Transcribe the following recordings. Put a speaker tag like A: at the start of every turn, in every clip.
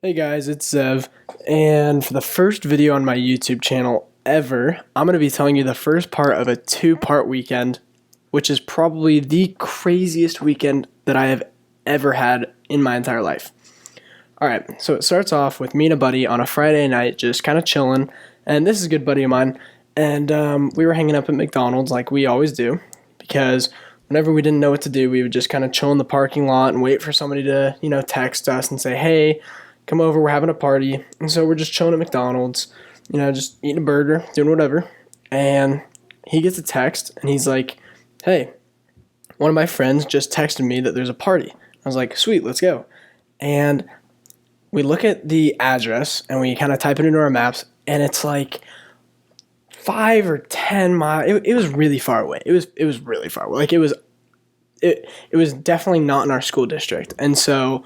A: Hey guys, it's Zev, and for the first video on my YouTube channel ever, I'm going to be telling you the first part of a two-part weekend, which is probably the craziest weekend that I have ever had in my entire life. Alright, so it starts off with me and a buddy on a Friday night just kind of chilling, and this is a good buddy of mine, and we were hanging up at McDonald's like we always do, because whenever we didn't know what to do, we would just kind of chill in the parking lot and wait for somebody to, text us and say, hey, come over, we're having a party. And so we're just chilling at McDonald's, just eating a burger, doing whatever. And he gets a text and he's like, hey, one of my friends just texted me that there's a party. I was like, sweet, let's go. And we look at the address and we kind of type it into our maps, and it's like 5 or 10 miles. It was really far away. It was really far away. Like it was definitely not in our school district. And so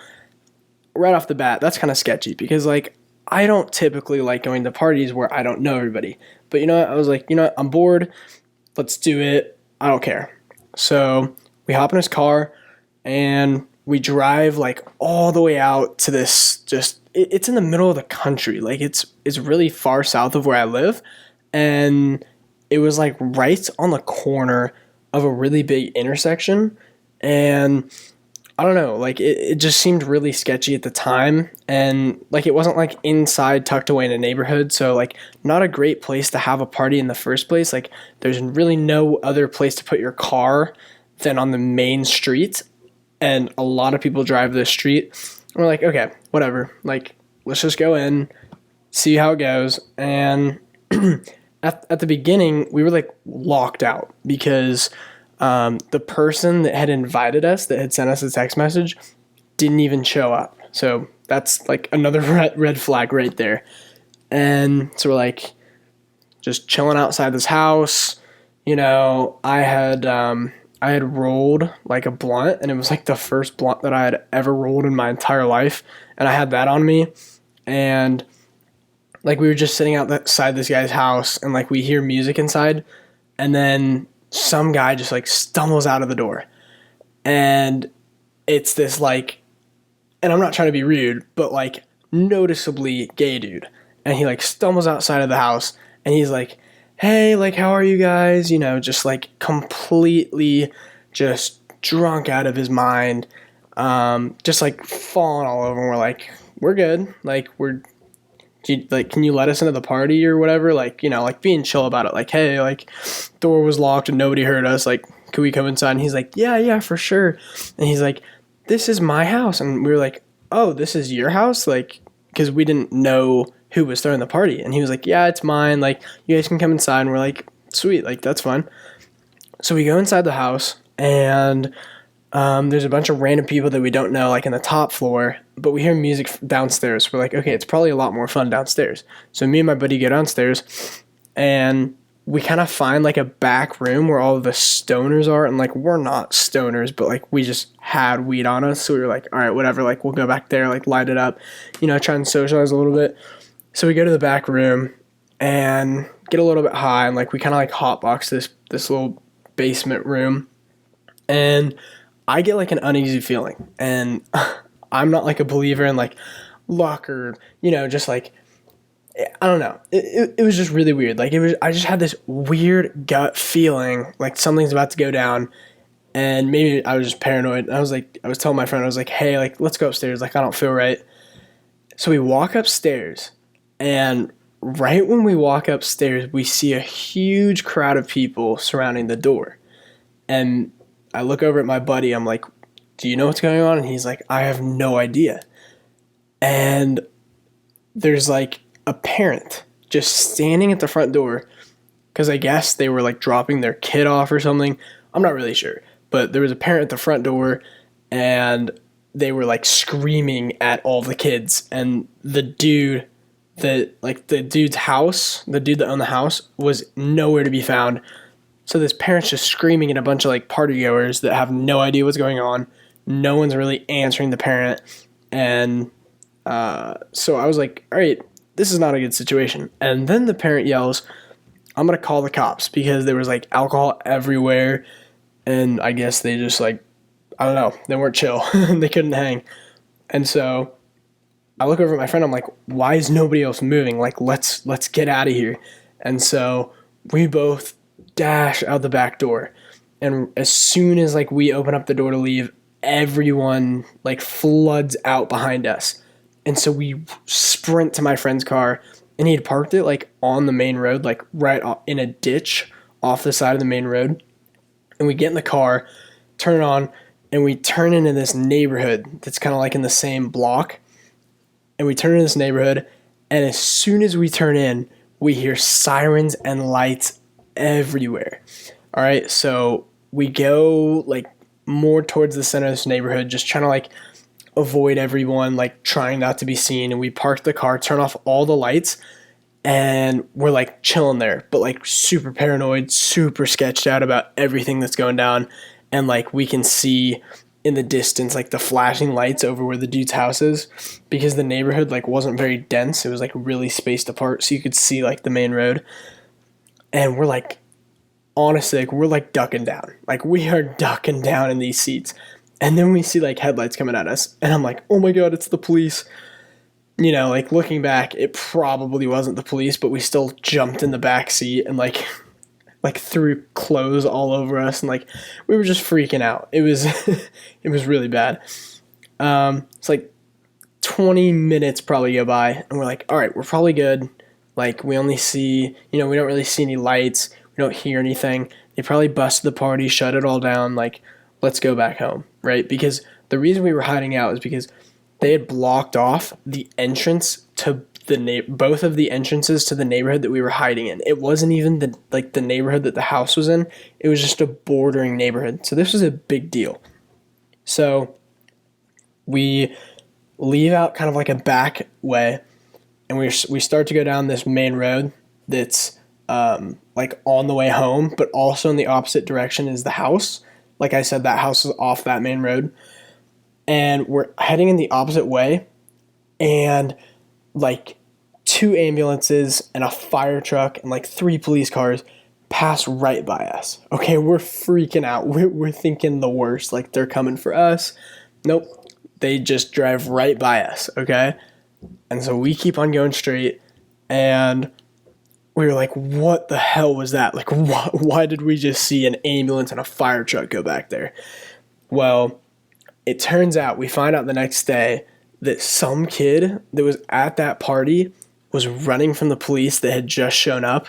A: right off the bat, that's kind of sketchy because like I don't typically like going to parties where I don't know everybody. But you know what? I was like, I'm bored. Let's do it. I don't care. So we hop in his car and we drive like all the way out to this it's in the middle of the country. Like it's really far south of where I live, and it was like right on the corner of a really big intersection. And I don't know, like it just seemed really sketchy at the time, and like it wasn't like inside tucked away in a neighborhood, so like not a great place to have a party in the first place. Like there's really no other place to put your car than on the main street, and a lot of people drive this street. And we're like, okay, whatever, like let's just go in, see how it goes. And at the beginning we were like locked out because the person that had invited us, that had sent us a text message, didn't even show up. So that's like another red flag right there. And so we're like just chilling outside this house. I had rolled like a blunt, and it was like the first blunt that I had ever rolled in my entire life, and I had that on me. And like we were just sitting outside this guy's house, and like we hear music inside, and then some guy just like stumbles out of the door, and it's this like, and I'm not trying to be rude, but like noticeably gay dude. And he like stumbles outside of the house and he's like, hey, like how are you guys, just like completely just drunk out of his mind, just like falling all over. And we're like, we're good, like can you let us into the party or whatever? Like, like being chill about it. Like, hey, like door was locked and nobody heard us. Like, can we come inside? And he's like, yeah, for sure. And he's like, this is my house. And we were like, oh, this is your house? Like, because we didn't know who was throwing the party. And he was like, yeah, it's mine. Like, you guys can come inside. And we're like, sweet, like that's fine. So we go inside the house, and there's a bunch of random people that we don't know, like in the top floor, but we hear music downstairs. We're like, okay, it's probably a lot more fun downstairs. So me and my buddy go downstairs, and we kind of find like a back room where all of the stoners are. And like, we're not stoners, but like we just had weed on us. So we were like, all right, whatever, like we'll go back there, like light it up, try and socialize a little bit. So we go to the back room and get a little bit high, and like we kind of like hotbox this little basement room. And I get like an uneasy feeling, and I'm not like a believer in like luck or, just like, I don't know. It was just really weird. Like I just had this weird gut feeling like something's about to go down, and maybe I was just paranoid. I was telling my friend, I was like, hey, like let's go upstairs. Like I don't feel right. So we walk upstairs, and right when we walk upstairs, we see a huge crowd of people surrounding the door. And I look over at my buddy. I'm like, do you know what's going on? And he's like, I have no idea. And there's like a parent just standing at the front door, because I guess they were like dropping their kid off or something. I'm not really sure. But there was a parent at the front door, and they were like screaming at all the kids. And the dude dude's house, the dude that owned the house, was nowhere to be found. So this parent's just screaming at a bunch of like party goers that have no idea what's going on. No one's really answering the parent. And so I was like, all right, this is not a good situation. And then the parent yells, I'm going to call the cops, because there was like alcohol everywhere. And I guess they just like, I don't know, they weren't chill. They couldn't hang. And so I look over at my friend. I'm like, why is nobody else moving? Like, let's get out of here. And so we both dash out the back door. And as soon as like we open up the door to leave, everyone like floods out behind us. And so we sprint to my friend's car, and he had parked it like on the main road, like right in a ditch off the side of the main road. And we get in the car, turn it on, and we turn into this neighborhood that's kind of like in the same block. And we turn into this neighborhood, and as soon as we turn in, we hear sirens and lights everywhere. All right, so we go like more towards the center of this neighborhood, just trying to like avoid everyone, like trying not to be seen. And we park the car, turn off all the lights, and we're like chilling there, but like super paranoid, super sketched out about everything that's going down. And like we can see in the distance like the flashing lights over where the dude's house is, because the neighborhood like wasn't very dense. It was like really spaced apart, so you could see like the main road. And we're like, honestly, like we're like ducking down. Like we are ducking down in these seats. And then we see like headlights coming at us, and I'm like, oh my God, it's the police. You know, like looking back, it probably wasn't the police, but we still jumped in the back seat and like threw clothes all over us, and like we were just freaking out. It was it was really bad. It's like 20 minutes probably go by, and we're like, all right, we're probably good. Like we only see, we don't really see any lights. We don't hear anything. They probably busted the party, shut it all down. Like, let's go back home, right? Because the reason we were hiding out is because they had blocked off the entrance to both of the entrances to the neighborhood that we were hiding in. It wasn't even the neighborhood that the house was in. It was just a bordering neighborhood. So this was a big deal. So we leave out kind of like a back way, and we start to go down this main road that's like on the way home, but also in the opposite direction is the house. Like I said, that house is off that main road. And we're heading in the opposite way, and like 2 ambulances and a fire truck and like 3 police cars pass right by us. Okay, we're freaking out. We're thinking the worst, like they're coming for us. Nope, they just drive right by us, okay? And so we keep on going straight, and we were like, what the hell was that? Like, why did we just see an ambulance and a fire truck go back there? Well, it turns out, we find out the next day that some kid that was at that party was running from the police that had just shown up,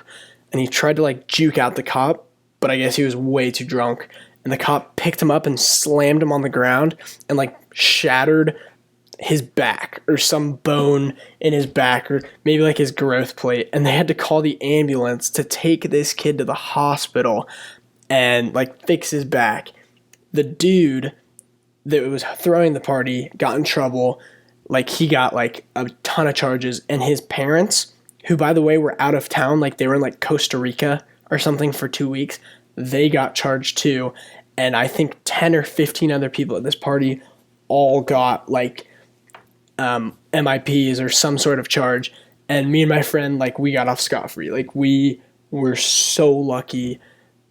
A: and he tried to like juke out the cop, but I guess he was way too drunk, and the cop picked him up and slammed him on the ground and like shattered his back or some bone in his back, or maybe like his growth plate, and they had to call the ambulance to take this kid to the hospital and like fix his back. The dude that was throwing the party got in trouble. Like he got like a ton of charges, and his parents, who by the way were out of town, like they were in like Costa Rica or something for 2 weeks, they got charged too. And I think 10 or 15 other people at this party all got like MIPs or some sort of charge. And me and my friend, like we got off scot-free. Like we were so lucky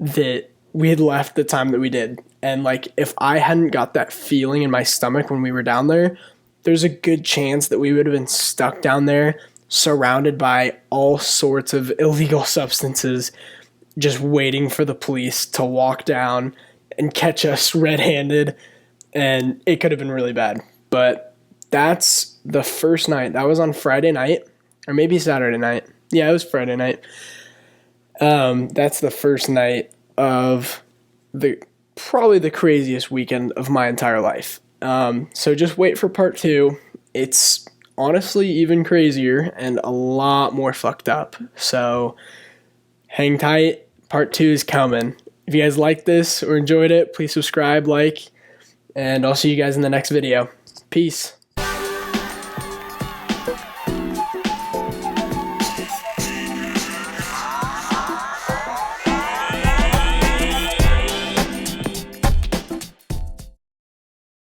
A: that we had left the time that we did. And like if I hadn't got that feeling in my stomach when we were down there, there's a good chance that we would have been stuck down there surrounded by all sorts of illegal substances, just waiting for the police to walk down and catch us red-handed. And it could have been really bad. But that's the first night. That was on Friday night, or maybe Saturday night. Yeah, it was Friday night. That's the first night of probably the craziest weekend of my entire life. So just wait for part 2. It's honestly even crazier and a lot more fucked up. So hang tight. Part 2 is coming. If you guys liked this or enjoyed it, please subscribe, like, and I'll see you guys in the next video. Peace.